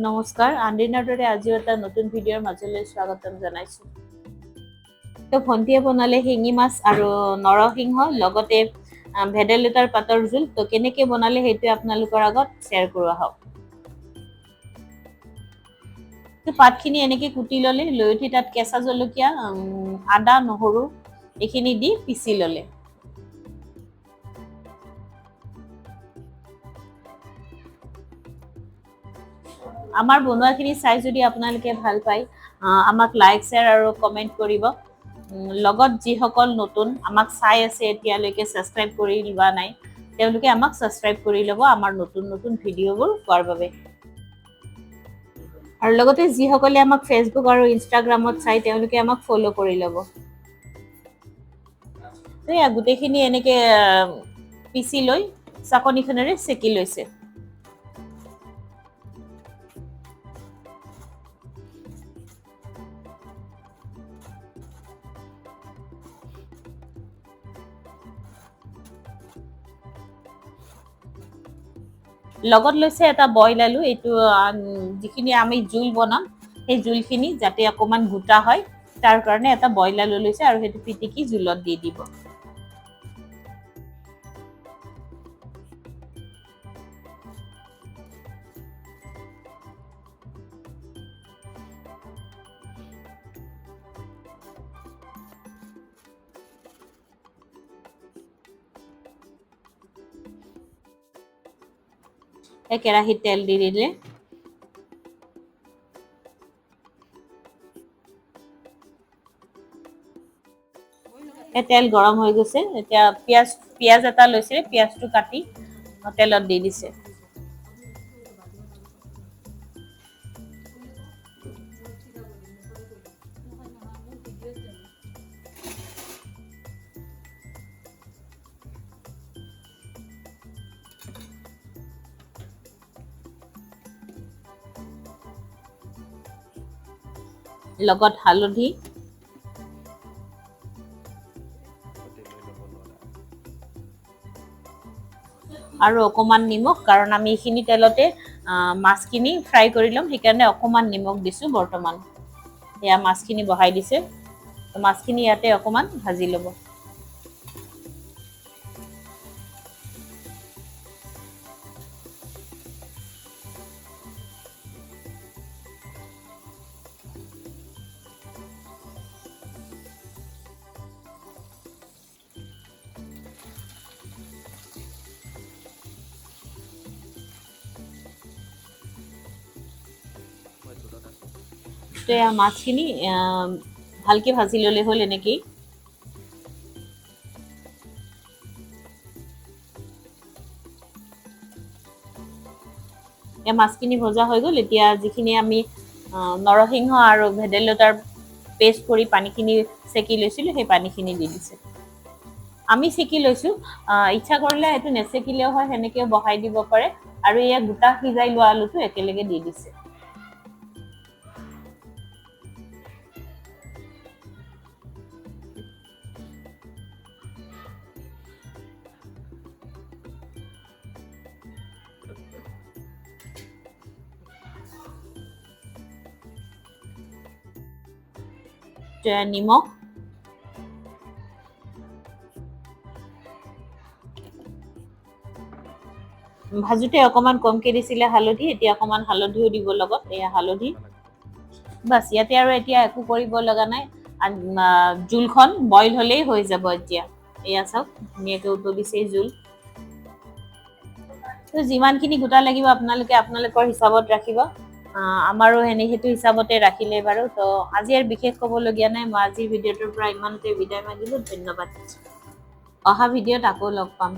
নমস্কাৰ আন্দিনাৰ দৰে আজিও এটা নতুন ভিডিঅ'ৰ মাজলৈ স্বাগতম জনাইছো। তো ভন্টিয়ে বনালে শিঙি মাছ আৰু নৰসিংহ লগতে ভেদাইলতাৰ পাতৰ জোল। তো কেনেকৈ বনালে সেইটো আপোনালোকৰ আগত শ্বেয়াৰ কৰোঁ আহক। তো পাতখিনি এনেকৈ কুটি ল'লে, লৈ উঠি তাত কেঁচা জলকীয়া, আদা, নহৰু এইখিনি দি পিচি ল'লে। আমাৰ বনোৱাখিনি চাই যদি আপোনালোকে ভাল পায়, আমাক লাইক শ্বেয়াৰ আৰু কমেণ্ট কৰিব। লগত যিসকল নতুন আমাক চাই আছে এতিয়ালৈকে ছাবস্ক্ৰাইব কৰি লোৱা নাই, তেওঁলোকে আমাক ছাবস্ক্ৰাইব কৰি ল'ব আমাৰ নতুন নতুন ভিডিঅ'বোৰ পোৱাৰ বাবে। আৰু লগতে যিসকলে আমাক ফেচবুক আৰু ইনষ্টাগ্ৰামত চাই তেওঁলোকে আমাক ফ'ল' কৰি ল'ব। এয়া গোটেইখিনি এনেকে পিচি লৈ চাকনিখনেৰে চেকি লৈছে। লগত লৈছে এটা বইল আলু। এইটো যিখিনি আমি জোল বনাম সেই জোলখিনি যাতে অকণমান গোটা হয় তাৰ কাৰণে এটা বইল আলু লৈছে আৰু সেইটো পিটিকি জোলত দি দিব। কেৰাহীত তেল দি দিলে। তেল গৰম হৈ গৈছে। এতিয়া পিঁয়াজ এটা লৈছে, পিঁয়াজটো কাটি তেলত দি দিছে। লগত হালধি, আৰু অকণমান নিমখ, কাৰণ আমি এইখিনি তেলতে মাছখিনি ফ্ৰাই কৰি ল'ম, সেইকাৰণে অকণমান নিমখ দিছোঁ বৰ্তমান। এয়া মাছখিনি বহাই দিছে। মাছখিনি ইয়াতে অকণমান ভাজি ল'ব। তো এয়া মাছখিনি ভালকৈ ভাজি ল'লে হ'ল এনেকেই। মাছখিনি ভজা হৈ গ'ল। এতিয়া যিখিনি আমি নৰসিংহ আৰু ভেদাইলতাৰ পেষ্ট কৰি পানীখিনি চেকি লৈছিলোঁ সেই পানীখিনি দি দিছে। আমি চেকি লৈছোঁ, ইচ্ছা কৰিলে সেইটো নেচেকিলেও হয়, সেনেকৈও বহাই দিব পাৰে। আৰু এয়া গোটা সিজাই লোৱা আলুটো একেলগে দি দিছে। নিমখ, ভাজোতে অকণমান কমকৈ দিছিলে হালধি, এতিয়া অকণমান হালধিও দিব লগত। এয়া হালধি বাছ। ইয়াতে আৰু এতিয়া একো কৰিব লগা নাই। জোলখন বইল হ'লেই হৈ যাব এতিয়া। এয়া চাওক ধুনীয়াকৈ উতলিছে জোল। তো যিমানখিনি গোটা লাগিব আপোনালোকৰ হিচাপত ৰাখিব। আমাৰো সেইটো হিচাপতে ৰাখিলে বাৰু। তো আজি আৰু বিশেষ ক'বলগীয়া নাই। মই আজিৰ ভিডিঅ'টোৰ পৰা ইমানতে বিদায় মাগিলোঁ। ধন্যবাদ। অহা ভিডিঅ'ত আকৌ লগ পাম।